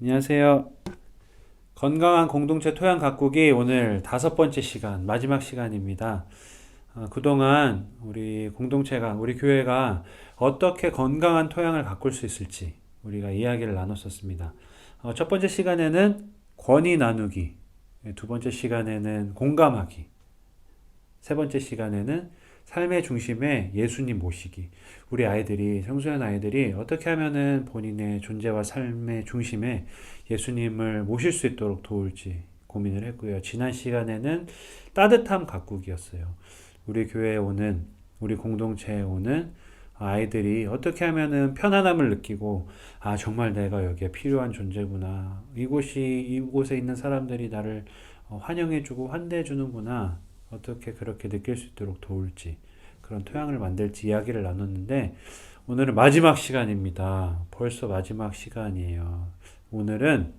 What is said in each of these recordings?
안녕하세요. 건강한 공동체 토양 가꾸기 오늘 5번째 시간, 마지막 시간입니다. 그동안 우리 공동체가, 우리 교회가 어떻게 건강한 토양을 가꿀 수 있을지 우리가 이야기를 나눴었습니다. 첫 번째 시간에는 권위 나누기, 두 번째 시간에는 공감하기, 세 번째 시간에는 삶의 중심에 예수님 모시기. 우리 아이들이, 청소년 아이들이 어떻게 하면은 본인의 존재와 삶의 중심에 예수님을 모실 수 있도록 도울지 고민을 했고요. 지난 시간에는 따뜻함 가꾸기였어요. 우리 교회에 오는, 우리 공동체에 오는 아이들이 어떻게 하면은 편안함을 느끼고, 아, 정말 내가 여기에 필요한 존재구나. 이곳에 있는 사람들이 나를 환영해주고 환대해주는구나. 어떻게 그렇게 느낄 수 있도록 도울지, 그런 토양을 만들지 이야기를 나눴는데, 오늘은 마지막 시간입니다. 벌써 마지막 시간이에요. 오늘은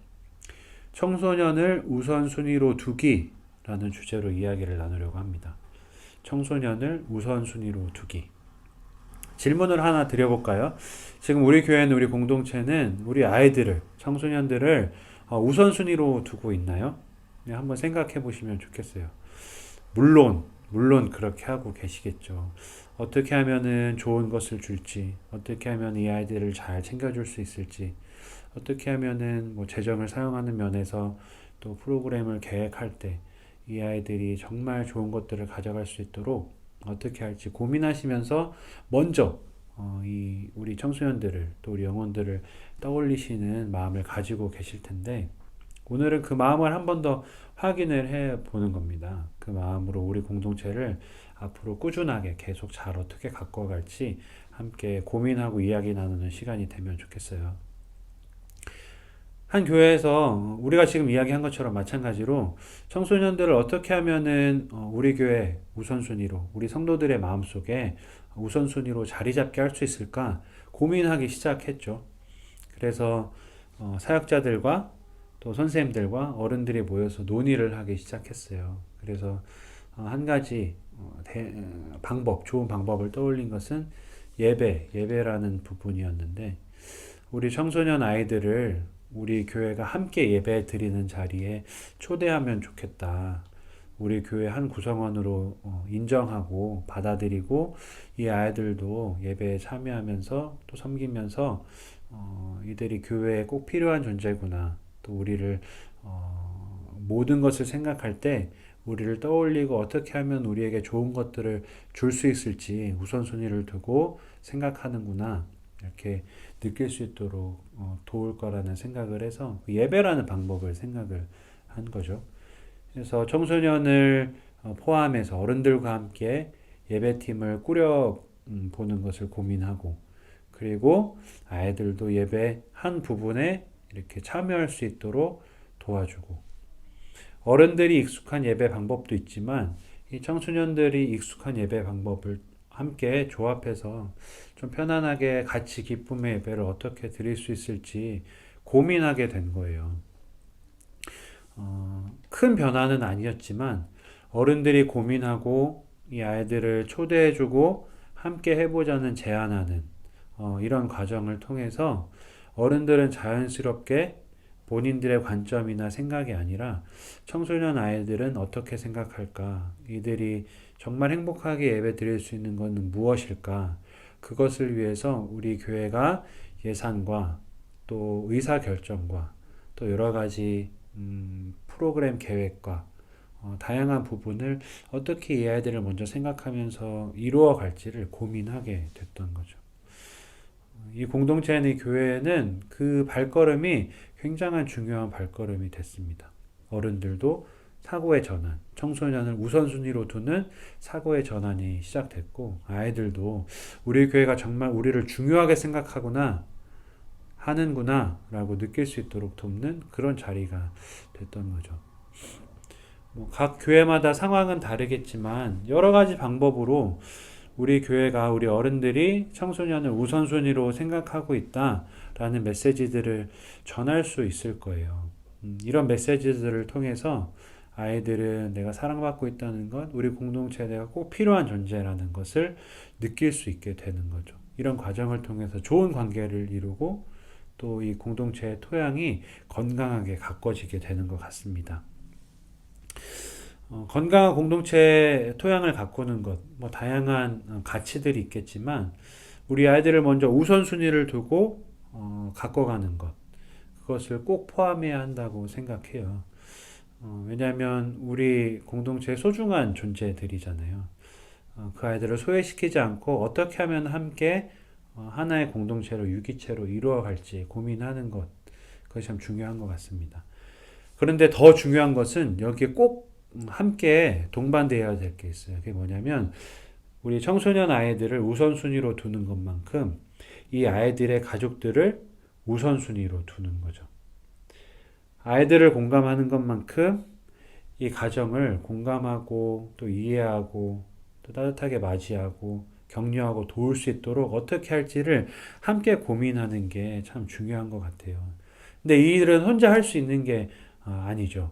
청소년을 우선순위로 두기라는 주제로 이야기를 나누려고 합니다. 청소년을 우선순위로 두기. 질문을 하나 드려볼까요? 지금 우리 교회는, 우리 공동체는 우리 아이들을, 청소년들을 우선순위로 두고 있나요? 네, 한번 생각해 보시면 좋겠어요. 물론 그렇게 하고 계시겠죠. 어떻게 하면은 좋은 것을 줄지, 어떻게 하면 이 아이들을 잘 챙겨줄 수 있을지, 어떻게 하면은 뭐 재정을 사용하는 면에서 또 프로그램을 계획할 때 이 아이들이 정말 좋은 것들을 가져갈 수 있도록 어떻게 할지 고민하시면서 먼저 이 우리 청소년들을, 또 우리 영혼들을 떠올리시는 마음을 가지고 계실 텐데, 오늘은 그 마음을 한 번 더 확인을 해 보는 겁니다. 그 마음으로 우리 공동체를 앞으로 꾸준하게 계속 잘 어떻게 가꿔갈지 함께 고민하고 이야기 나누는 시간이 되면 좋겠어요. 한 교회에서 우리가 지금 이야기한 것처럼 마찬가지로 청소년들을 어떻게 하면은 우리 교회 우선순위로, 우리 성도들의 마음속에 우선순위로 자리 잡게 할 수 있을까 고민하기 시작했죠. 그래서 사역자들과 또 선생님들과 어른들이 모여서 논의를 하기 시작했어요. 그래서 한 가지 좋은 방법을 떠올린 것은 예배라는 부분이었는데, 우리 청소년 아이들을 우리 교회가 함께 예배 드리는 자리에 초대하면 좋겠다. 우리 교회 한 구성원으로 인정하고 받아들이고, 이 아이들도 예배에 참여하면서 또 섬기면서 이들이 교회에 꼭 필요한 존재구나. 또 우리를 모든 것을 생각할 때 우리를 떠올리고 어떻게 하면 우리에게 좋은 것들을 줄 수 있을지 우선순위를 두고 생각하는구나. 이렇게 느낄 수 있도록 도울 거라는 생각을 해서 예배라는 방법을 생각을 한 거죠. 그래서 청소년을 포함해서 어른들과 함께 예배팀을 꾸려 보는 것을 고민하고, 그리고 아이들도 예배 한 부분에 이렇게 참여할 수 있도록 도와주고, 어른들이 익숙한 예배 방법도 있지만 이 청소년들이 익숙한 예배 방법을 함께 조합해서 좀 편안하게 같이 기쁨의 예배를 어떻게 드릴 수 있을지 고민하게 된 거예요. 큰 변화는 아니었지만 어른들이 고민하고 이 아이들을 초대해주고 함께 해보자는 제안하는 이런 과정을 통해서 어른들은 자연스럽게 본인들의 관점이나 생각이 아니라 청소년 아이들은 어떻게 생각할까? 이들이 정말 행복하게 예배 드릴 수 있는 것은 무엇일까? 그것을 위해서 우리 교회가 예산과 또 의사 결정과 또 여러 가지 프로그램 계획과 다양한 부분을 어떻게 이 아이들을 먼저 생각하면서 이루어 갈지를 고민하게 됐던 거죠. 이 공동체의 교회는 그 발걸음이 굉장한 중요한 발걸음이 됐습니다. 어른들도 사고의 전환, 청소년을 우선순위로 두는 사고의 전환이 시작됐고, 아이들도 우리 교회가 정말 우리를 중요하게 생각하구나, 하는구나 라고 느낄 수 있도록 돕는 그런 자리가 됐던 거죠. 각 교회마다 상황은 다르겠지만 여러 가지 방법으로 우리 교회가, 우리 어른들이 청소년을 우선순위로 생각하고 있다라는 메시지들을 전할 수 있을 거예요. 이런 메시지들을 통해서 아이들은 내가 사랑받고 있다는 것, 우리 공동체에 내가 꼭 필요한 존재라는 것을 느낄 수 있게 되는 거죠. 이런 과정을 통해서 좋은 관계를 이루고 또 이 공동체의 토양이 건강하게 가꿔지게 되는 것 같습니다. 건강한 공동체 토양을 가꾸는 것, 뭐 다양한 가치들이 있겠지만 우리 아이들을 먼저 우선순위를 두고 가꿔가는 것, 그것을 꼭 포함해야 한다고 생각해요. 왜냐하면 우리 공동체의 소중한 존재들이잖아요. 그 아이들을 소외시키지 않고 어떻게 하면 함께 하나의 공동체로 유기체로 이루어갈지 고민하는 것, 그것이 참 중요한 것 같습니다. 그런데 더 중요한 것은 여기에 꼭 함께 동반되어야 될 게 있어요. 그게 뭐냐면 우리 청소년 아이들을 우선순위로 두는 것만큼 이 아이들의 가족들을 우선순위로 두는 거죠. 아이들을 공감하는 것만큼 이 가정을 공감하고 또 이해하고 또 따뜻하게 맞이하고 격려하고 도울 수 있도록 어떻게 할지를 함께 고민하는 게 참 중요한 것 같아요. 근데 이 일은 혼자 할 수 있는 게 아니죠.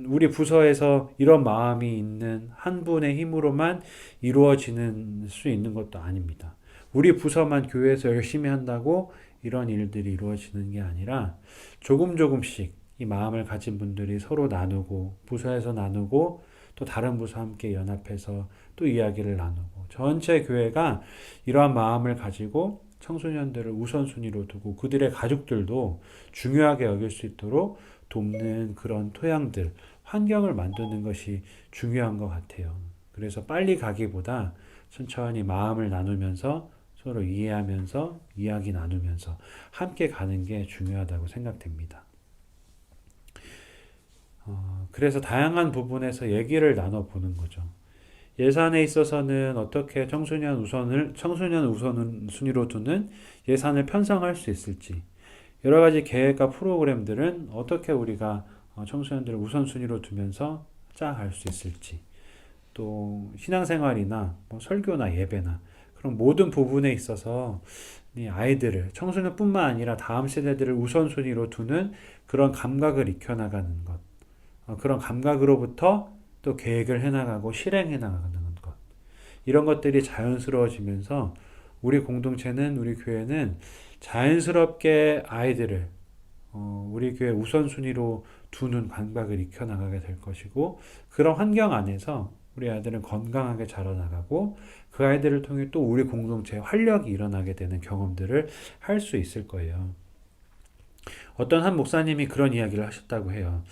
우리 부서에서 이런 마음이 있는 한 분의 힘으로만 이루어지는 수 있는 것도 아닙니다. 우리 부서만 교회에서 열심히 한다고 이런 일들이 이루어지는 게 아니라 조금 조금씩 이 마음을 가진 분들이 서로 나누고 부서에서 나누고 또 다른 부서 함께 연합해서 또 이야기를 나누고 전체 교회가 이러한 마음을 가지고 청소년들을 우선순위로 두고 그들의 가족들도 중요하게 여길 수 있도록 돕는 그런 토양들, 환경을 만드는 것이 중요한 것 같아요. 그래서 빨리 가기보다 천천히 마음을 나누면서 서로 이해하면서 이야기 나누면서 함께 가는 게 중요하다고 생각됩니다. 그래서 다양한 부분에서 얘기를 나눠보는 거죠. 예산에 있어서는 어떻게 청소년 우선순위로 두는 예산을 편성할 수 있을지, 여러 가지 계획과 프로그램들은 어떻게 우리가 청소년들을 우선순위로 두면서 짜갈 수 있을지, 또 신앙생활이나 뭐 설교나 예배나 그런 모든 부분에 있어서 이 아이들을 청소년뿐만 아니라 다음 세대들을 우선순위로 두는 그런 감각을 익혀나가는 것, 그런 감각으로부터 또 계획을 해나가고 실행해 나가는 것, 이런 것들이 자연스러워지면서 우리 공동체는 우리 교회는 자연스럽게 아이들을 우리 교회 우선순위로 두는 감각을 익혀나가게 될 것이고 그런 환경 안에서 우리 아이들은 건강하게 자라나가고 그 아이들을 통해 또 우리 공동체에 활력이 일어나게 되는 경험들을 할 수 있을 거예요. 어떤 한 목사님이 그런 이야기를 하셨다고 해요.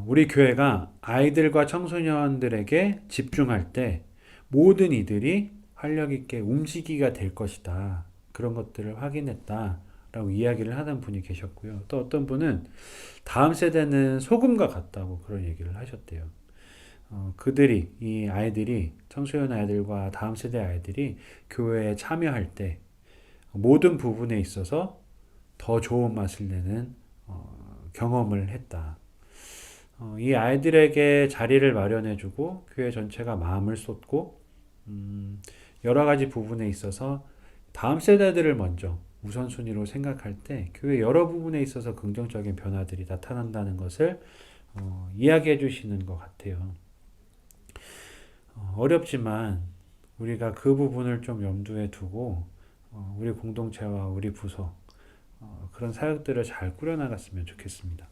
우리 교회가 아이들과 청소년들에게 집중할 때 모든 이들이 활력 있게 움직이게 될 것이다. 그런 것들을 확인했다. 라고 이야기를 하는 분이 계셨고요. 또 어떤 분은 다음 세대는 소금과 같다고 그런 얘기를 하셨대요. 이 아이들이, 청소년 아이들과 다음 세대 아이들이 교회에 참여할 때 모든 부분에 있어서 더 좋은 맛을 내는 경험을 했다. 이 아이들에게 자리를 마련해주고 교회 전체가 마음을 쏟고 여러 가지 부분에 있어서 다음 세대들을 먼저 우선순위로 생각할 때 교회 여러 부분에 있어서 긍정적인 변화들이 나타난다는 것을 이야기해 주시는 것 같아요. 어렵지만 우리가 그 부분을 좀 염두에 두고 우리 공동체와 우리 부서 그런 사역들을 잘 꾸려나갔으면 좋겠습니다.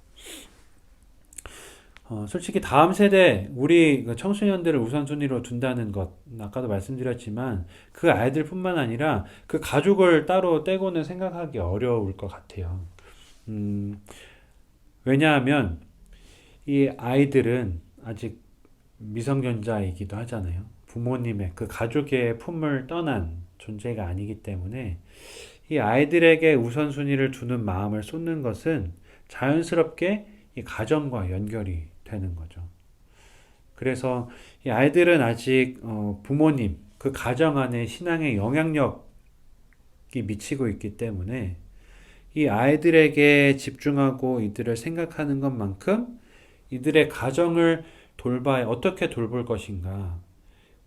솔직히 다음 세대 우리 청소년들을 우선순위로 둔다는 것 아까도 말씀드렸지만 그 아이들뿐만 아니라 그 가족을 따로 떼고는 생각하기 어려울 것 같아요. 왜냐하면 이 아이들은 아직 미성년자이기도 하잖아요. 부모님의 그 가족의 품을 떠난 존재가 아니기 때문에 이 아이들에게 우선순위를 두는 마음을 쏟는 것은 자연스럽게 이 가정과 연결이 되는 거죠. 그래서 이 아이들은 아직 부모님, 그 가정 안에 신앙의 영향력이 미치고 있기 때문에 이 아이들에게 집중하고 이들을 생각하는 것만큼 이들의 가정을 어떻게 돌볼 것인가.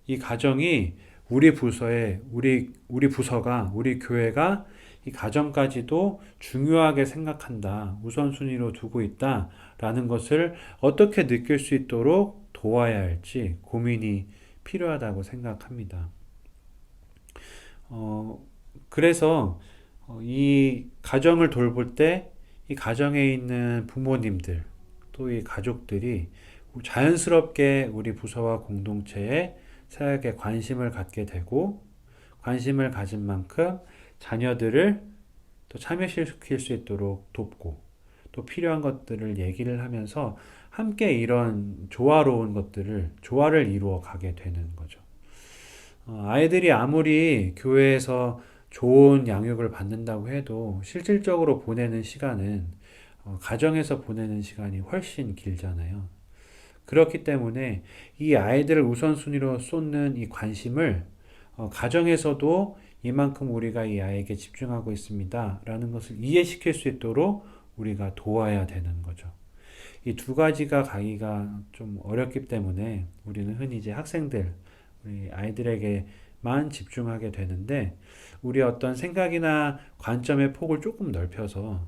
이 가정이 우리 부서가, 우리 교회가 이 가정까지도 중요하게 생각한다. 우선순위로 두고 있다. 라는 것을 어떻게 느낄 수 있도록 도와야 할지 고민이 필요하다고 생각합니다. 그래서 이 가정을 돌볼 때 이 가정에 있는 부모님들 또 이 가족들이 자연스럽게 우리 부서와 공동체의 사역에 관심을 갖게 되고 관심을 가진 만큼 자녀들을 또 참여시킬 수 있도록 돕고 또 필요한 것들을 얘기를 하면서 함께 이런 조화로운 것들을 조화를 이루어 가게 되는 거죠. 아이들이 아무리 교회에서 좋은 양육을 받는다고 해도 실질적으로 보내는 시간은 가정에서 보내는 시간이 훨씬 길잖아요. 그렇기 때문에 이 아이들을 우선순위로 쏟는 이 관심을 가정에서도 이만큼 우리가 이 아이에게 집중하고 있습니다. 라는 것을 이해시킬 수 있도록 우리가 도와야 되는 거죠. 이 두 가지가 가기가 좀 어렵기 때문에 우리는 흔히 이제 학생들, 우리 아이들에게만 집중하게 되는데 우리 어떤 생각이나 관점의 폭을 조금 넓혀서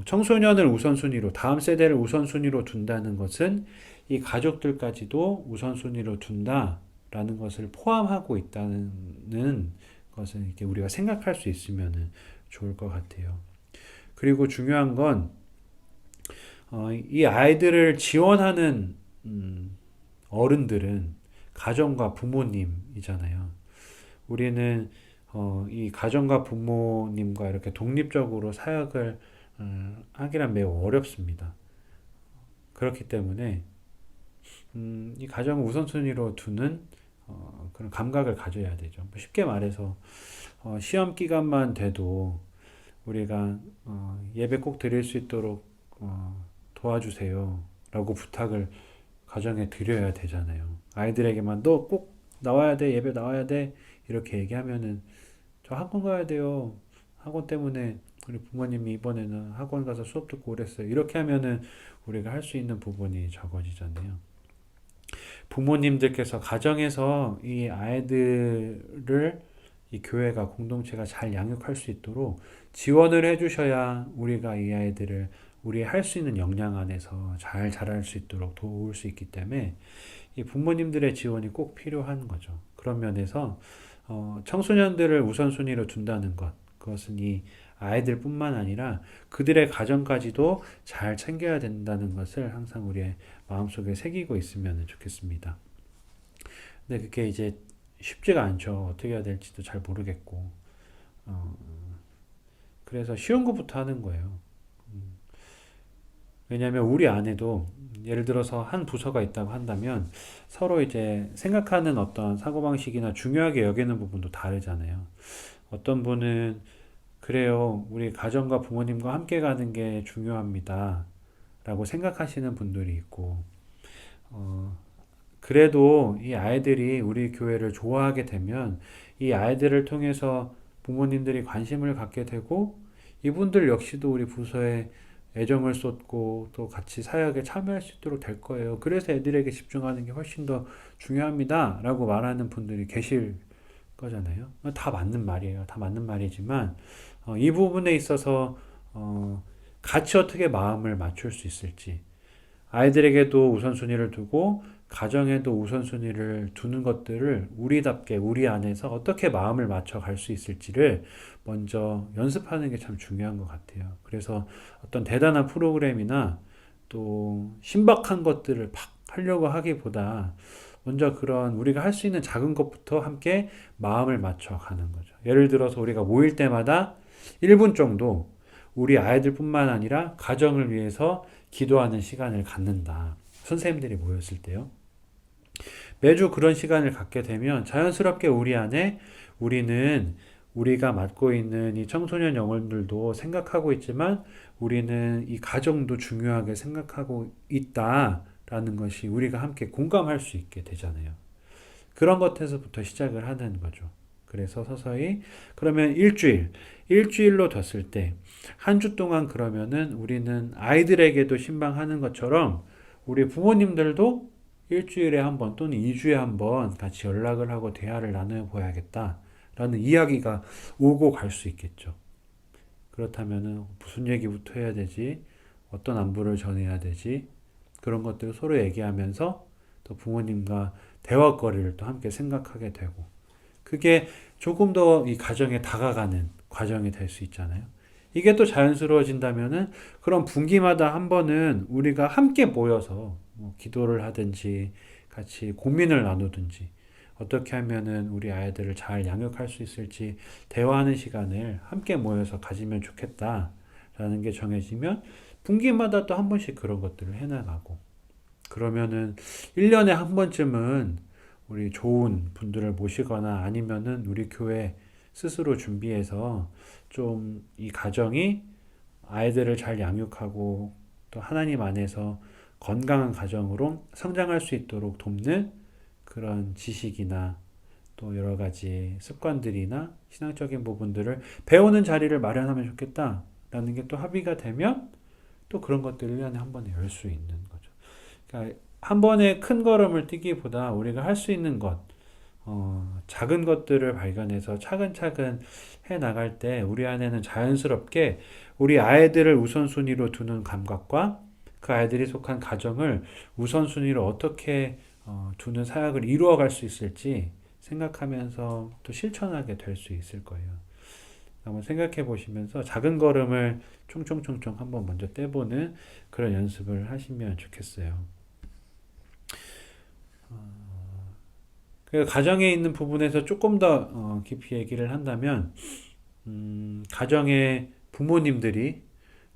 청소년을 우선순위로 다음 세대를 우선순위로 둔다는 것은 이 가족들까지도 우선순위로 둔다라는 것을 포함하고 있다는 것은 이렇게 우리가 생각할 수 있으면 좋을 것 같아요. 그리고 중요한 건 이 아이들을 지원하는 어른들은 가정과 부모님이잖아요. 우리는 이 가정과 부모님과 이렇게 독립적으로 사역을 하기란 매우 어렵습니다. 그렇기 때문에 이 가정을 우선순위로 두는 그런 감각을 가져야 되죠. 쉽게 말해서 시험 기간만 돼도 우리가 예배 꼭 드릴 수 있도록 도와주세요 라고 부탁을 가정에 드려야 되잖아요. 아이들에게만 너 꼭 나와야 돼, 예배 나와야 돼 이렇게 얘기하면은 저 학원 가야 돼요. 학원 때문에 우리 부모님이 이번에는 학원 가서 수업 듣고 오랬어요. 이렇게 하면은 우리가 할 수 있는 부분이 적어지잖아요. 부모님들께서 가정에서 이 아이들을 이 교회가 공동체가 잘 양육할 수 있도록 지원을 해주셔야 우리가 이 아이들을 우리 할 수 있는 역량 안에서 잘 자랄 수 있도록 도울 수 있기 때문에 이 부모님들의 지원이 꼭 필요한 거죠. 그런 면에서 청소년들을 우선순위로 둔다는 것, 그것은 이 아이들뿐만 아니라 그들의 가정까지도 잘 챙겨야 된다는 것을 항상 우리의 마음속에 새기고 있으면 좋겠습니다. 근데 그게 이제 쉽지가 않죠. 어떻게 해야 될지도 잘 모르겠고. 그래서 쉬운 것부터 하는 거예요. 왜냐하면 우리 안에도 예를 들어서 한 부서가 있다고 한다면 서로 이제 생각하는 어떤 사고방식이나 중요하게 여기는 부분도 다르잖아요. 어떤 분은 그래요. 우리 가정과 부모님과 함께 가는 게 중요합니다. 라고 생각하시는 분들이 있고, 그래도 이 아이들이 우리 교회를 좋아하게 되면 이 아이들을 통해서 부모님들이 관심을 갖게 되고 이분들 역시도 우리 부서에 애정을 쏟고 또 같이 사역에 참여할 수 있도록 될 거예요. 그래서 애들에게 집중하는 게 훨씬 더 중요합니다. 라고 말하는 분들이 계실 거잖아요. 다 맞는 말이에요. 다 맞는 말이지만 이 부분에 있어서 같이 어떻게 마음을 맞출 수 있을지 아이들에게도 우선순위를 두고 가정에도 우선순위를 두는 것들을 우리답게 우리 안에서 어떻게 마음을 맞춰 갈 수 있을지를 먼저 연습하는 게 참 중요한 것 같아요. 그래서 어떤 대단한 프로그램이나 또 신박한 것들을 막 하려고 하기보다 먼저 그런 우리가 할 수 있는 작은 것부터 함께 마음을 맞춰 가는 거죠. 예를 들어서 우리가 모일 때마다 1분 정도 우리 아이들뿐만 아니라 가정을 위해서 기도하는 시간을 갖는다. 선생님들이 모였을 때요. 매주 그런 시간을 갖게 되면 자연스럽게 우리 안에 우리는 우리가 맡고 있는 이 청소년 영혼들도 생각하고 있지만 우리는 이 가정도 중요하게 생각하고 있다라는 것이 우리가 함께 공감할 수 있게 되잖아요. 그런 것에서부터 시작을 하는 거죠. 그래서 서서히 그러면 일주일로 뒀을 때 한 주 동안 그러면은 우리는 아이들에게도 신방하는 것처럼 우리 부모님들도 일주일에 한 번 또는 2주에 한 번 같이 연락을 하고 대화를 나눠봐야겠다라는 이야기가 오고 갈 수 있겠죠. 그렇다면은 무슨 얘기부터 해야 되지? 어떤 안부를 전해야 되지? 그런 것들을 서로 얘기하면서 또 부모님과 대화거리를 또 함께 생각하게 되고 그게 조금 더 이 가정에 다가가는 과정이 될 수 있잖아요. 이게 또 자연스러워진다면은 그런 분기마다 한 번은 우리가 함께 모여서 뭐 기도를 하든지 같이 고민을 나누든지 어떻게 하면은 우리 아이들을 잘 양육할 수 있을지 대화하는 시간을 함께 모여서 가지면 좋겠다라는 게 정해지면 분기마다 또 한 번씩 그런 것들을 해나가고 그러면은 1년에 한 번쯤은 우리 좋은 분들을 모시거나 아니면은 우리 교회 스스로 준비해서 좀 이 가정이 아이들을 잘 양육하고 또 하나님 안에서 건강한 가정으로 성장할 수 있도록 돕는 그런 지식이나 또 여러 가지 습관들이나 신앙적인 부분들을 배우는 자리를 마련하면 좋겠다라는 게 또 합의가 되면 또 그런 것들을 1년에 한 번에 열 수 있는 거죠. 그러니까 한 번에 큰 걸음을 뛰기보다 우리가 할 수 있는 것, 작은 것들을 발견해서 차근차근 해 나갈 때 우리 안에는 자연스럽게 우리 아이들을 우선순위로 두는 감각과 그 아이들이 속한 가정을 우선순위로 어떻게 두는 사역을 이루어갈 수 있을지 생각하면서 또 실천하게 될 수 있을 거예요. 한번 생각해 보시면서 작은 걸음을 총총총총 한번 먼저 떼보는 그런 연습을 하시면 좋겠어요. 그 가정에 있는 부분에서 조금 더 깊이 얘기를 한다면, 가정의 부모님들이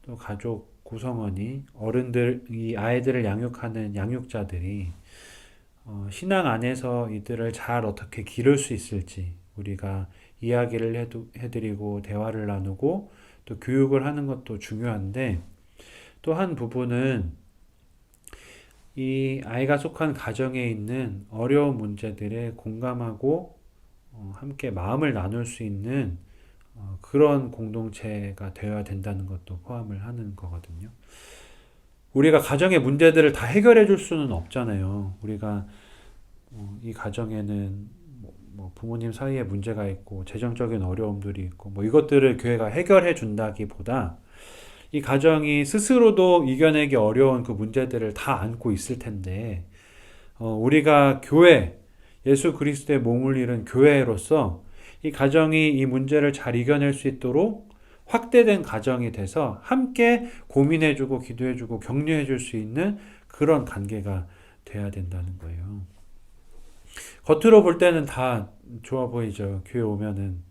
또 가족 구성원이 어른들, 이 아이들을 양육하는 양육자들이 신앙 안에서 이들을 잘 어떻게 기를 수 있을지 우리가 이야기를 해드리고 대화를 나누고 또 교육을 하는 것도 중요한데 또 한 부분은 이 아이가 속한 가정에 있는 어려운 문제들에 공감하고 함께 마음을 나눌 수 있는 그런 공동체가 되어야 된다는 것도 포함을 하는 거거든요. 우리가 가정의 문제들을 다 해결해 줄 수는 없잖아요. 우리가 이 가정에는 뭐 부모님 사이에 문제가 있고 재정적인 어려움들이 있고 뭐 이것들을 교회가 해결해 준다기보다 이 가정이 스스로도 이겨내기 어려운 그 문제들을 다 안고 있을 텐데 우리가 교회 예수 그리스도의 몸을 이룬 교회로서 이 가정이 이 문제를 잘 이겨낼 수 있도록 확대된 가정이 돼서 함께 고민해주고 기도해주고 격려해줄 수 있는 그런 관계가 돼야 된다는 거예요. 겉으로 볼 때는 다 좋아 보이죠. 교회 오면은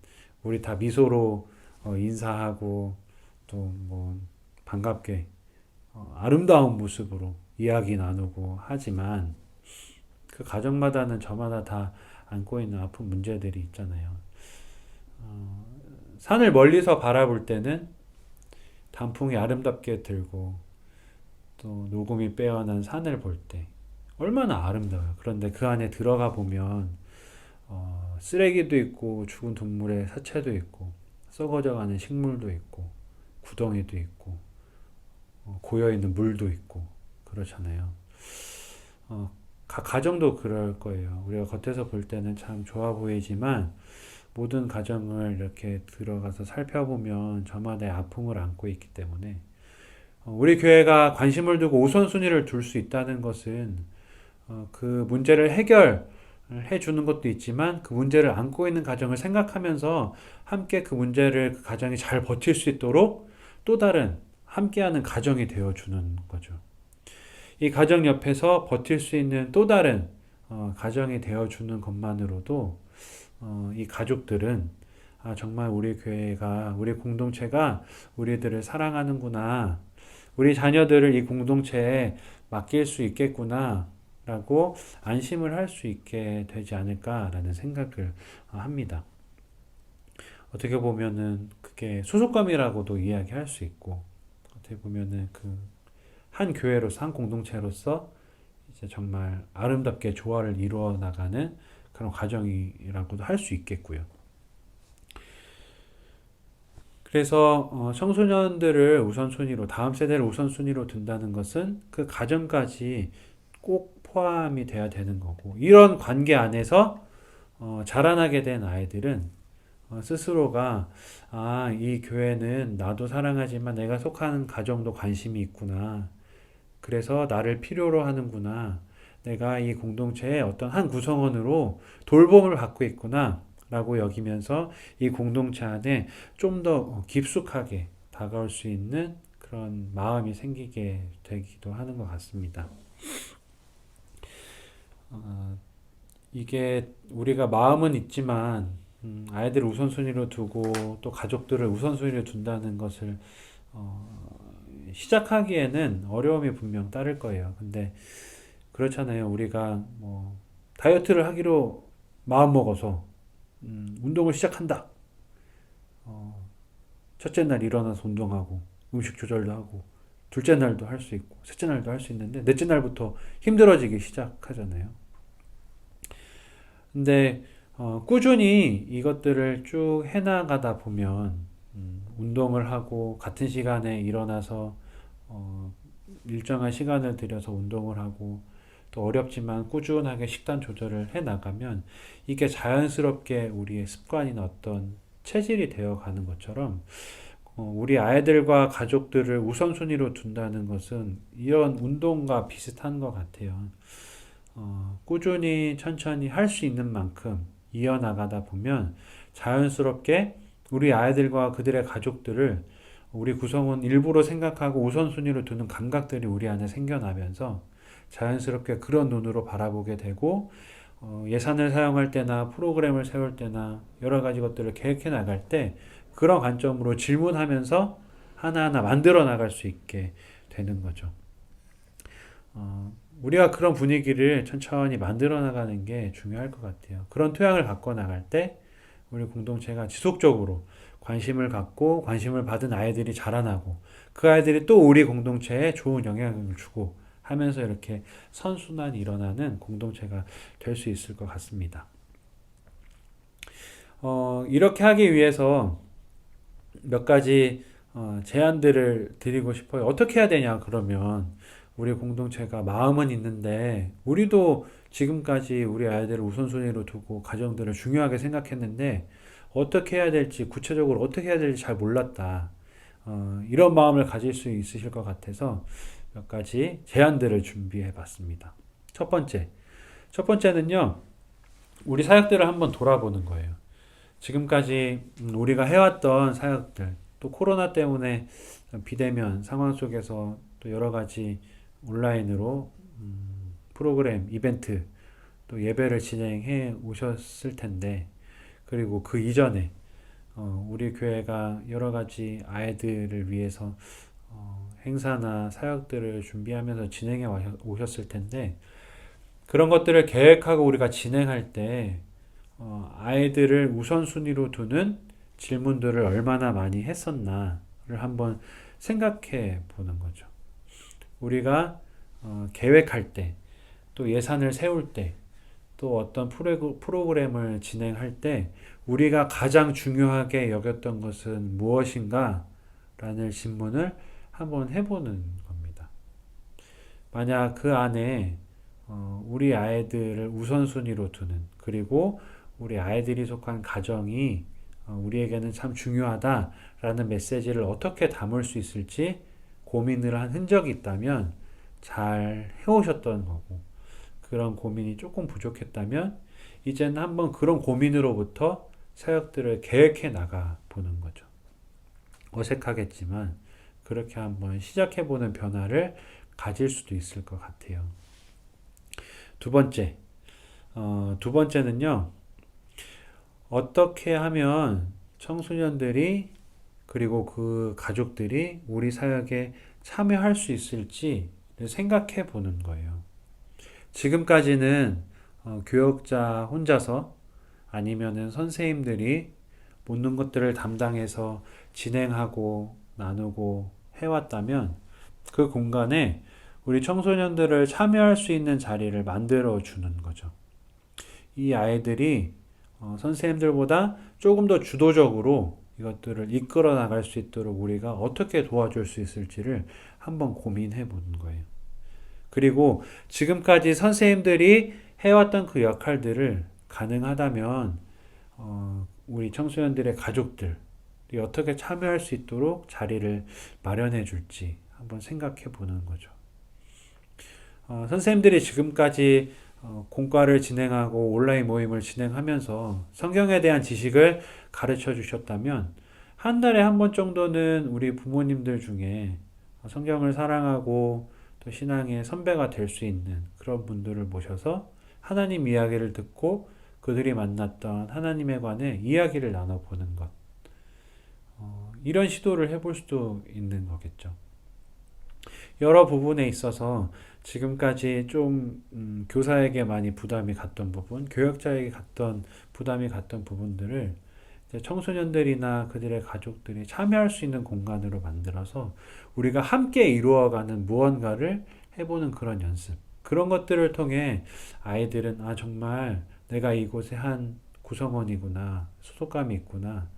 우리 다 미소로 인사하고 또 뭐 반갑게 아름다운 모습으로 이야기 나누고 하지만 그 가정마다는 저마다 다 안고 있는 아픈 문제들이 있잖아요. 산을 멀리서 바라볼 때는 단풍이 아름답게 들고 또 녹음이 빼어난 산을 볼 때 얼마나 아름다워요. 그런데 그 안에 들어가 보면 쓰레기도 있고 죽은 동물의 사체도 있고 썩어져가는 식물도 있고 구덩이도 있고 고여있는 물도 있고 그렇잖아요. 각 가정도 그럴 거예요. 우리가 겉에서 볼 때는 참 좋아 보이지만 모든 가정을 이렇게 들어가서 살펴보면 저마다의 아픔을 안고 있기 때문에 우리 교회가 관심을 두고 우선순위를 둘 수 있다는 것은 그 문제를 해결해 주는 것도 있지만 그 문제를 안고 있는 가정을 생각하면서 함께 그 문제를 그 가정이 잘 버틸 수 있도록 또 다른 함께하는 가정이 되어주는 거죠. 이 가정 옆에서 버틸 수 있는 또 다른 가정이 되어주는 것만으로도 이 가족들은 정말 우리 교회가 우리 공동체가 우리들을 사랑하는구나 우리 자녀들을 이 공동체에 맡길 수 있겠구나 라고 안심을 할 수 있게 되지 않을까라는 생각을 합니다. 어떻게 보면은 그게 소속감이라고도 이야기할 수 있고 어떻게 보면은 그 한 교회로서 한 공동체로서 이제 정말 아름답게 조화를 이루어 나가는 그런 과정이라고도 할 수 있겠고요. 그래서 청소년들을 우선순위로 다음 세대를 우선순위로 둔다는 것은 그 가정까지 꼭 포함이 돼야 되는 거고 이런 관계 안에서 자라나게 된 아이들은 스스로가 이 교회는 나도 사랑하지만 내가 속하는 가정도 관심이 있구나. 그래서 나를 필요로 하는구나. 내가 이 공동체의 어떤 한 구성원으로 돌봄을 받고 있구나. 라고 여기면서 이 공동체 안에 좀 더 깊숙하게 다가올 수 있는 그런 마음이 생기게 되기도 하는 것 같습니다. 이게 우리가 마음은 있지만 아이들을 우선순위로 두고 또 가족들을 우선순위로 둔다는 것을 시작하기에는 어려움이 분명 따를 거예요. 근데 그렇잖아요. 우리가 뭐 다이어트를 하기로 마음 먹어서 운동을 시작한다. 첫째 날 일어나서 운동하고 음식 조절도 하고 둘째 날도 할 수 있고 셋째 날도 할 수 있는데 넷째 날부터 힘들어지기 시작하잖아요. 근데 꾸준히 이것들을 쭉 해나가다 보면 운동을 하고 같은 시간에 일어나서 일정한 시간을 들여서 운동을 하고 또 어렵지만 꾸준하게 식단 조절을 해 나가면 이게 자연스럽게 우리의 습관이나 어떤 체질이 되어 가는 것처럼 우리 아이들과 가족들을 우선순위로 둔다는 것은 이런 운동과 비슷한 것 같아요. 꾸준히 천천히 할 수 있는 만큼 이어나가다 보면 자연스럽게 우리 아이들과 그들의 가족들을 우리 구성원 일부러 생각하고 우선순위로 두는 감각들이 우리 안에 생겨나면서 자연스럽게 그런 눈으로 바라보게 되고 예산을 사용할 때나 프로그램을 세울 때나 여러 가지 것들을 계획해 나갈 때 그런 관점으로 질문하면서 하나하나 만들어 나갈 수 있게 되는 거죠. 우리가 그런 분위기를 천천히 만들어 나가는 게 중요할 것 같아요. 그런 토양을 갖고 나갈 때 우리 공동체가 지속적으로 관심을 갖고 관심을 받은 아이들이 자라나고 그 아이들이 또 우리 공동체에 좋은 영향을 주고 하면서 이렇게 선순환이 일어나는 공동체가 될 수 있을 것 같습니다. 이렇게 하기 위해서 몇 가지 제안들을 드리고 싶어요. 어떻게 해야 되냐 그러면 우리 공동체가 마음은 있는데 우리도 지금까지 우리 아이들을 우선순위로 두고 가정들을 중요하게 생각했는데 어떻게 해야 될지 구체적으로 어떻게 해야 될지 잘 몰랐다. 이런 마음을 가질 수 있으실 것 같아서 몇 가지 제안들을 준비해 봤습니다. 첫 번째는요. 우리 사역들을 한번 돌아보는 거예요. 지금까지 우리가 해왔던 사역들 또 코로나 때문에 비대면 상황 속에서 또 여러 가지 온라인으로 프로그램, 이벤트 또 예배를 진행해 오셨을 텐데 그리고 그 이전에 우리 교회가 여러 가지 아이들을 위해서 행사나 사역들을 준비하면서 진행해 오셨을 텐데 그런 것들을 계획하고 우리가 진행할 때 아이들을 우선순위로 두는 질문들을 얼마나 많이 했었나를 한번 생각해 보는 거죠. 우리가 계획할 때, 또 예산을 세울 때, 또 어떤 프로그램을 진행할 때 우리가 가장 중요하게 여겼던 것은 무엇인가? 라는 질문을 한번 해보는 겁니다. 만약 그 안에 우리 아이들을 우선순위로 두는 그리고 우리 아이들이 속한 가정이 우리에게는 참 중요하다라는 메시지를 어떻게 담을 수 있을지 고민을 한 흔적이 있다면 잘 해오셨던 거고 그런 고민이 조금 부족했다면 이제는 한번 그런 고민으로부터 사역들을 계획해 나가 보는 거죠. 어색하겠지만 그렇게 한번 시작해 보는 변화를 가질 수도 있을 것 같아요. 두 번째는요. 어떻게 하면 청소년들이 그리고 그 가족들이 우리 사역에 참여할 수 있을지 생각해 보는 거예요. 지금까지는 교역자 혼자서 아니면은 선생님들이 묻는 것들을 담당해서 진행하고 나누고 해왔다면 그 공간에 우리 청소년들을 참여할 수 있는 자리를 만들어 주는 거죠. 이 아이들이 선생님들보다 조금 더 주도적으로 이것들을 이끌어 나갈 수 있도록 우리가 어떻게 도와줄 수 있을지를 한번 고민해 보는 거예요. 그리고 지금까지 선생님들이 해왔던 그 역할들을 가능하다면 우리 청소년들의 가족들이 어떻게 참여할 수 있도록 자리를 마련해 줄지 한번 생각해 보는 거죠. 선생님들이 지금까지 공과를 진행하고 온라인 모임을 진행하면서 성경에 대한 지식을 가르쳐 주셨다면 한 달에 한 번 정도는 우리 부모님들 중에 성경을 사랑하고 또 신앙의 선배가 될 수 있는 그런 분들을 모셔서 하나님 이야기를 듣고 그들이 만났던 하나님에 관해 이야기를 나눠보는 것. 이런 시도를 해볼 수도 있는 거겠죠. 여러 부분에 있어서 지금까지 좀 교사에게 많이 부담이 갔던 부분, 교역자에게 갔던 부담이 갔던 부분들을 이제 청소년들이나 그들의 가족들이 참여할 수 있는 공간으로 만들어서 우리가 함께 이루어가는 무언가를 해보는 그런 연습. 그런 것들을 통해 아이들은 아 정말 내가 이곳의 한 구성원이구나, 소속감이 있구나.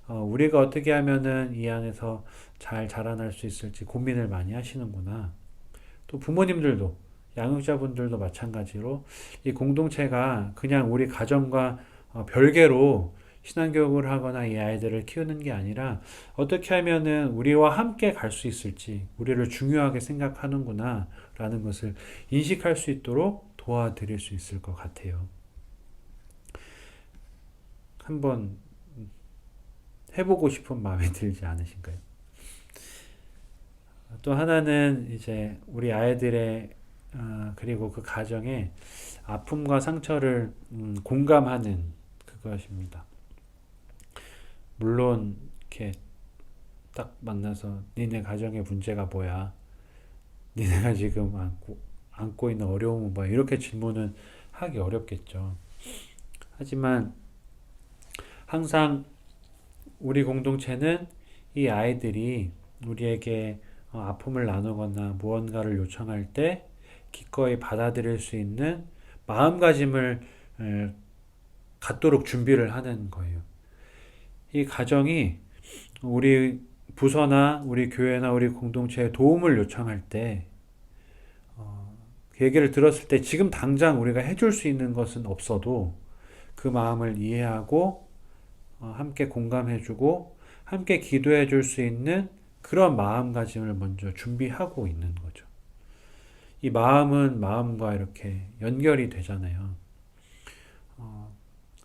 우리가 어떻게 하면은 이 안에서 잘 자라날 수 있을지 고민을 많이 하시는구나. 또 부모님들도 양육자분들도 마찬가지로 이 공동체가 그냥 우리 가정과 별개로 신앙교육을 하거나 이 아이들을 키우는 게 아니라 어떻게 하면은 우리와 함께 갈 수 있을지 우리를 중요하게 생각하는구나 라는 것을 인식할 수 있도록 도와드릴 수 있을 것 같아요. 한번 해보고 싶은 마음이 들지 않으신가요? 또 하나는 이제 우리 아이들의 그리고 그 가정의 아픔과 상처를 공감하는 그것입니다. 물론 이렇게 딱 만나서 니네 가정의 문제가 뭐야? 니네가 지금 안고 있는 어려움은 뭐야? 이렇게 질문은 하기 어렵겠죠. 하지만 항상 우리 공동체는 이 아이들이 우리에게 아픔을 나누거나 무언가를 요청할 때 기꺼이 받아들일 수 있는 마음가짐을 갖도록 준비를 하는 거예요. 이 가정이 우리 부서나 우리 교회나 우리 공동체에 도움을 요청할 때 그 얘기를 들었을 때 지금 당장 우리가 해줄 수 있는 것은 없어도 그 마음을 이해하고 함께 공감해주고 함께 기도해 줄 수 있는 그런 마음가짐을 먼저 준비하고 있는 거죠. 이 마음은 마음과 이렇게 연결이 되잖아요.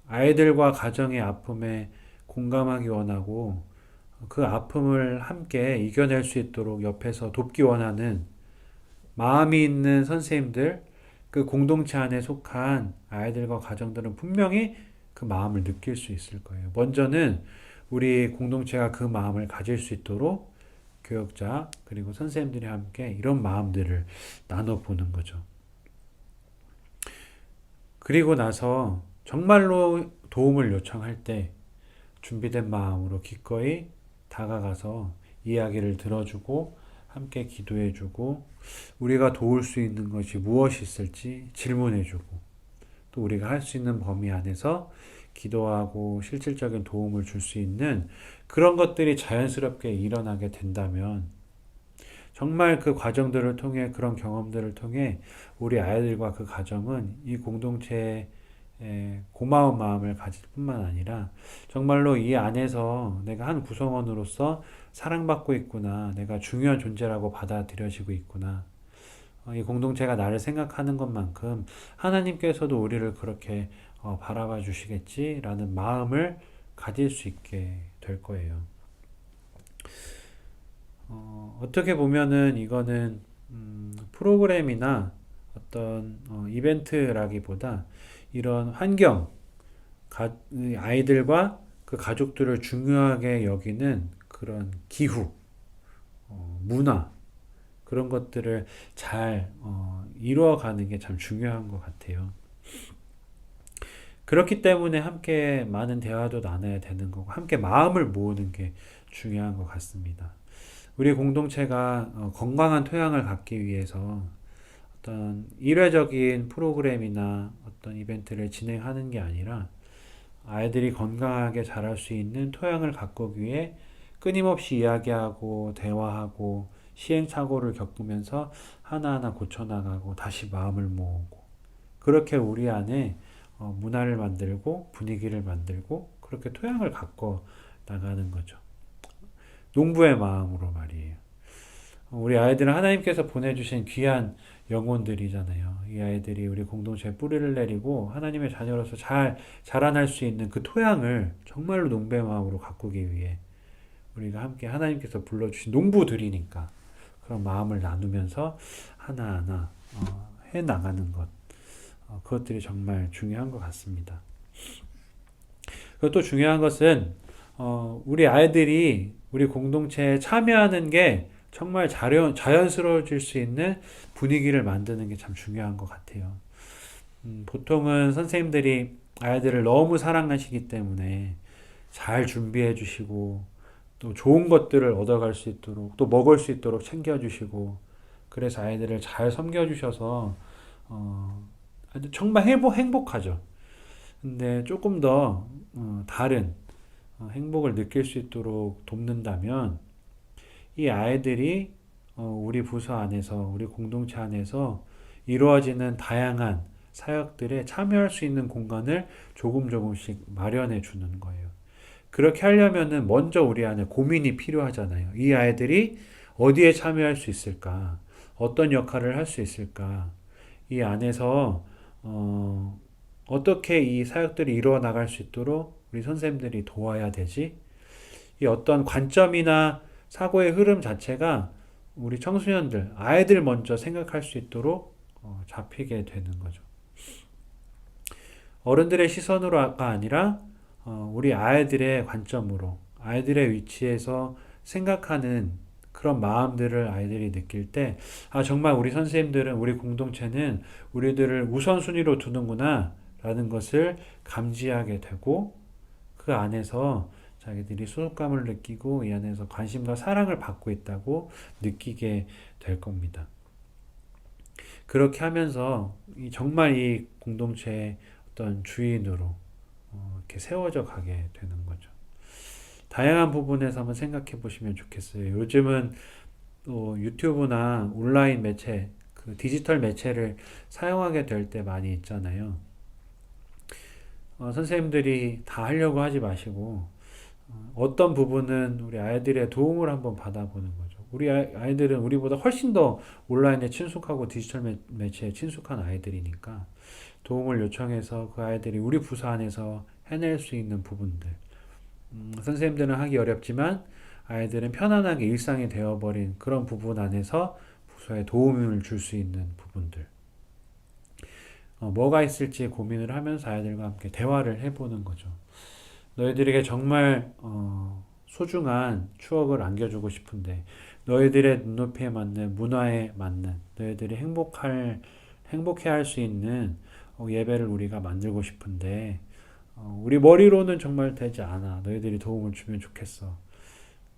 아이들과 가정의 아픔에 공감하기 원하고 그 아픔을 함께 이겨낼 수 있도록 옆에서 돕기 원하는 마음이 있는 선생님들, 그 공동체 안에 속한 아이들과 가정들은 분명히 그 마음을 느낄 수 있을 거예요. 먼저는 우리 공동체가 그 마음을 가질 수 있도록 교역자 그리고 선생님들이 함께 이런 마음들을 나눠보는 거죠. 그리고 나서 정말로 도움을 요청할 때 준비된 마음으로 기꺼이 다가가서 이야기를 들어주고 함께 기도해주고 우리가 도울 수 있는 것이 무엇이 있을지 질문해주고 또 우리가 할 수 있는 범위 안에서 기도하고 실질적인 도움을 줄 수 있는 그런 것들이 자연스럽게 일어나게 된다면 정말 그 과정들을 통해 그런 경험들을 통해 우리 아이들과 그 가정은 이 공동체에 고마운 마음을 가질 뿐만 아니라 정말로 이 안에서 내가 한 구성원으로서 사랑받고 있구나. 내가 중요한 존재라고 받아들여지고 있구나. 이 공동체가 나를 생각하는 것만큼 하나님께서도 우리를 그렇게 바라봐 주시겠지라는 마음을 가질 수 있게 될 거예요. 어떻게 보면은 이거는 프로그램이나 어떤 이벤트라기보다 이런 환경, 아이들과 그 가족들을 중요하게 여기는 그런 기후, 문화, 그런 것들을 잘 이루어가는 게 참 중요한 것 같아요. 그렇기 때문에 함께 많은 대화도 나눠야 되는 거고, 함께 마음을 모으는 게 중요한 것 같습니다. 우리 공동체가 건강한 토양을 갖기 위해서 어떤 일회적인 프로그램이나 어떤 이벤트를 진행하는 게 아니라 아이들이 건강하게 자랄 수 있는 토양을 가꾸기 위해 끊임없이 이야기하고 대화하고 시행착오를 겪으면서 하나하나 고쳐나가고 다시 마음을 모으고 그렇게 우리 안에 문화를 만들고 분위기를 만들고 그렇게 토양을 가꿔 나가는 거죠. 농부의 마음으로 말이에요. 우리 아이들은 하나님께서 보내주신 귀한 영혼들이잖아요. 이 아이들이 우리 공동체에 뿌리를 내리고 하나님의 자녀로서 잘 자라날 수 있는 그 토양을 정말로 농부의 마음으로 가꾸기 위해 우리가 함께 하나님께서 불러주신 농부들이니까 그런 마음을 나누면서 하나하나 해 나가는 것, 그것들이 정말 중요한 것 같습니다. 그리고 또 중요한 것은 우리 아이들이 우리 공동체에 참여하는 게 정말 자연스러워질 수 있는 분위기를 만드는 게 참 중요한 것 같아요. 보통은 선생님들이 아이들을 너무 사랑하시기 때문에 잘 준비해 주시고 또 좋은 것들을 얻어갈 수 있도록 또 먹을 수 있도록 챙겨주시고 그래서 아이들을 잘 섬겨주셔서 정말 행복하죠. 근데 조금 더 다른 행복을 느낄 수 있도록 돕는다면 이 아이들이 우리 부서 안에서 우리 공동체 안에서 이루어지는 다양한 사역들에 참여할 수 있는 공간을 조금씩 마련해 주는 거예요. 그렇게 하려면은 먼저 우리 안에 고민이 필요하잖아요. 이 아이들이 어디에 참여할 수 있을까? 어떤 역할을 할 수 있을까? 이 안에서 어떻게 이 사역들이 이루어 나갈 수 있도록 우리 선생님들이 도와야 되지? 이 어떤 관점이나 사고의 흐름 자체가 우리 청소년들, 아이들 먼저 생각할 수 있도록 잡히게 되는 거죠. 어른들의 시선으로가 아니라 우리 아이들의 관점으로, 아이들의 위치에서 생각하는 그런 마음들을 아이들이 느낄 때, 정말 우리 선생님들은, 우리 공동체는 우리들을 우선순위로 두는구나, 라는 것을 감지하게 되고, 그 안에서 자기들이 소속감을 느끼고, 이 안에서 관심과 사랑을 받고 있다고 느끼게 될 겁니다. 그렇게 하면서, 정말 이 공동체의 어떤 주인으로, 이렇게 세워져 가게 되는 거죠. 다양한 부분에서 한번 생각해 보시면 좋겠어요. 요즘은 또 유튜브나 온라인 매체, 그 디지털 매체를 사용하게 될 때 많이 있잖아요. 선생님들이 다 하려고 하지 마시고 어떤 부분은 우리 아이들의 도움을 한번 받아보는 거죠. 우리 아이들은 우리보다 훨씬 더 온라인에 친숙하고 디지털 매체에 친숙한 아이들이니까 도움을 요청해서 그 아이들이 우리 부서 안에서 해낼 수 있는 부분들. 선생님들은 하기 어렵지만 아이들은 편안하게 일상이 되어버린 그런 부분 안에서 부서에 도움을 줄 수 있는 부분들. 뭐가 있을지 고민을 하면서 아이들과 함께 대화를 해보는 거죠. 너희들에게 정말 소중한 추억을 안겨주고 싶은데 너희들의 눈높이에 맞는 문화에 맞는 너희들이 행복해할 수 있는 예배를 우리가 만들고 싶은데 우리 머리로는 정말 되지 않아. 너희들이 도움을 주면 좋겠어.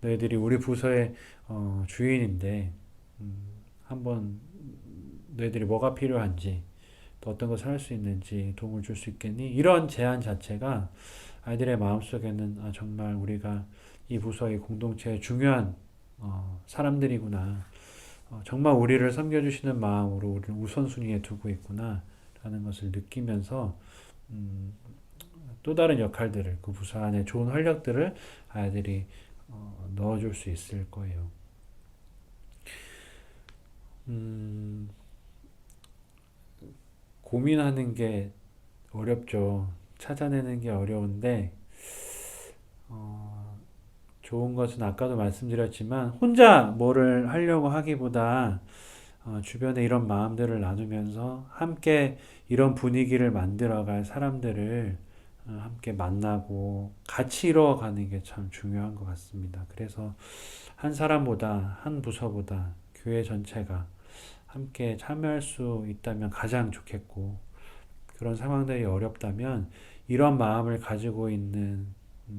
너희들이 우리 부서의 주인인데 한번 너희들이 뭐가 필요한지 또 어떤 것을 할 수 있는지 도움을 줄 수 있겠니? 이런 제안 자체가 아이들의 마음속에는 정말 우리가 이 부서의 공동체의 중요한 사람들이구나. 정말 우리를 섬겨주시는 마음으로 우리를 우선순위에 두고 있구나 라는 것을 느끼면서 또 다른 역할들을 그 부서 안에 좋은 활력들을 아이들이 넣어줄 수 있을 거예요. 고민하는 게 어렵죠. 찾아내는 게 어려운데 좋은 것은 아까도 말씀드렸지만 혼자 뭐를 하려고 하기보다 주변에 이런 마음들을 나누면서 함께 이런 분위기를 만들어갈 사람들을 함께 만나고 같이 이루어가는 게 참 중요한 것 같습니다. 그래서 한 사람보다 한 부서보다 교회 전체가 함께 참여할 수 있다면 가장 좋겠고 그런 상황들이 어렵다면 이런 마음을 가지고 있는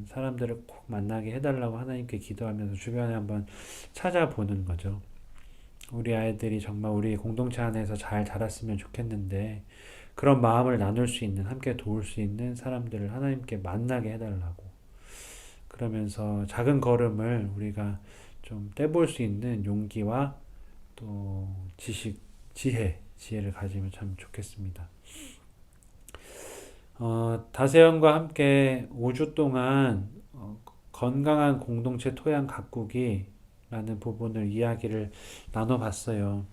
사람들을 꼭 만나게 해달라고 하나님께 기도하면서 주변에 한번 찾아보는 거죠. 우리 아이들이 정말 우리 공동체 안에서 잘 자랐으면 좋겠는데 그런 마음을 나눌 수 있는 함께 도울 수 있는 사람들을 하나님께 만나게 해달라고 그러면서 작은 걸음을 우리가 좀 떼볼 수 있는 용기와 또 지혜를 가지면 참 좋겠습니다. 다세연과 함께 5주 동안 건강한 공동체 토양 가꾸기 라는 부분을 이야기를 나눠봤어요.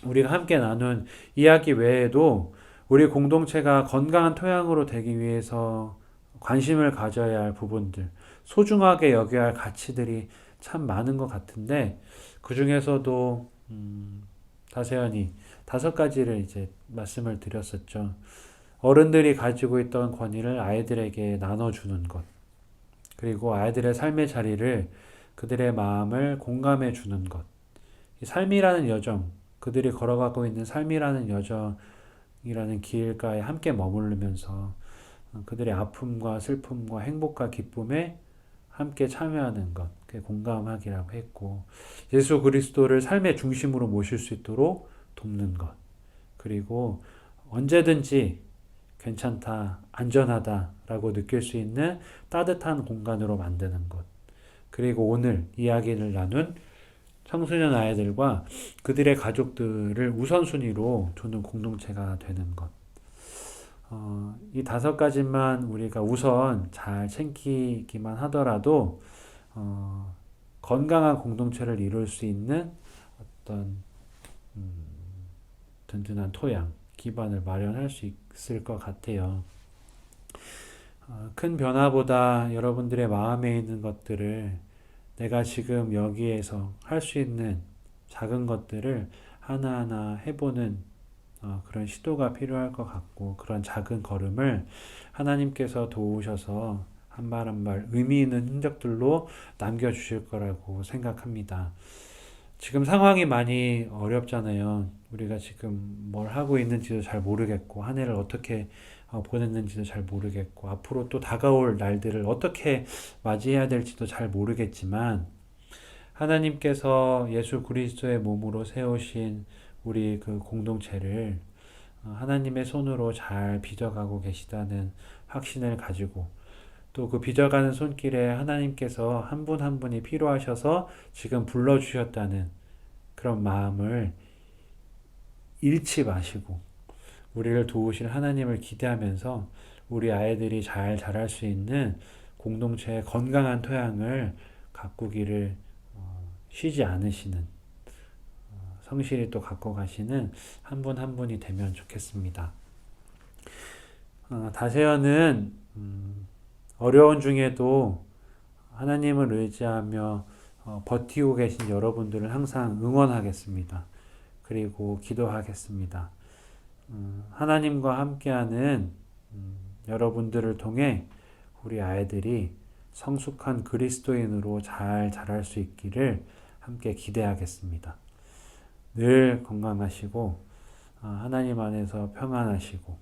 우리가 함께 나눈 이야기 외에도 우리 공동체가 건강한 토양으로 되기 위해서 관심을 가져야 할 부분들, 소중하게 여겨야 할 가치들이 참 많은 것 같은데, 그 중에서도, 다세연이 5가지를 이제 말씀을 드렸었죠. 어른들이 가지고 있던 권위를 아이들에게 나눠주는 것, 그리고 아이들의 삶의 자리를 그들의 마음을 공감해 주는 것, 이 삶이라는 여정, 그들이 걸어가고 있는 삶이라는 여정이라는 길가에 함께 머무르면서 그들의 아픔과 슬픔과 행복과 기쁨에 함께 참여하는 것, 그게 공감하기라고 했고, 예수 그리스도를 삶의 중심으로 모실 수 있도록 돕는 것, 그리고 언제든지 괜찮다, 안전하다라고 느낄 수 있는 따뜻한 공간으로 만드는 것, 그리고 오늘 이야기를 나눈 청소년 아이들과 그들의 가족들을 우선순위로 두는 공동체가 되는 것. 이 5가지만 우리가 우선 잘 챙기기만 하더라도 건강한 공동체를 이룰 수 있는 어떤 든든한 토양, 기반을 마련할 수 있을 것 같아요. 큰 변화보다 여러분들의 마음에 있는 것들을 내가 지금 여기에서 할 수 있는 작은 것들을 하나하나 해보는 그런 시도가 필요할 것 같고, 그런 작은 걸음을 하나님께서 도우셔서 한 발 한 발 의미 있는 흔적들로 남겨주실 거라고 생각합니다. 지금 상황이 많이 어렵잖아요. 우리가 지금 뭘 하고 있는지도 잘 모르겠고, 한 해를 어떻게 보냈는지도 잘 모르겠고, 앞으로 또 다가올 날들을 어떻게 맞이해야 될지도 잘 모르겠지만, 하나님께서 예수 그리스도의 몸으로 세우신 우리 그 공동체를 하나님의 손으로 잘 빚어가고 계시다는 확신을 가지고, 또 그 빚어가는 손길에 하나님께서 한 분 한 분이 필요하셔서 지금 불러주셨다는 그런 마음을 잃지 마시고, 우리를 도우실 하나님을 기대하면서 우리 아이들이 잘 자랄 수 있는 공동체의 건강한 토양을 가꾸기를 쉬지 않으시는, 성실히 또 갖고 가시는 한 분 한 분이 되면 좋겠습니다. 다세연은 어려운 중에도 하나님을 의지하며 버티고 계신 여러분들을 항상 응원하겠습니다. 그리고 기도하겠습니다. 하나님과 함께하는 여러분들을 통해 우리 아이들이 성숙한 그리스도인으로 잘 자랄 수 있기를 함께 기대하겠습니다. 늘 건강하시고 하나님 안에서 평안하시고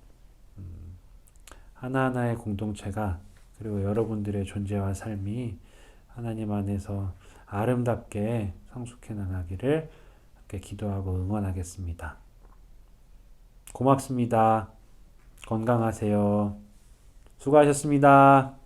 하나하나의 공동체가, 그리고 여러분들의 존재와 삶이 하나님 안에서 아름답게 성숙해 나가기를 함께 기도하고 응원하겠습니다. 고맙습니다. 건강하세요. 수고하셨습니다.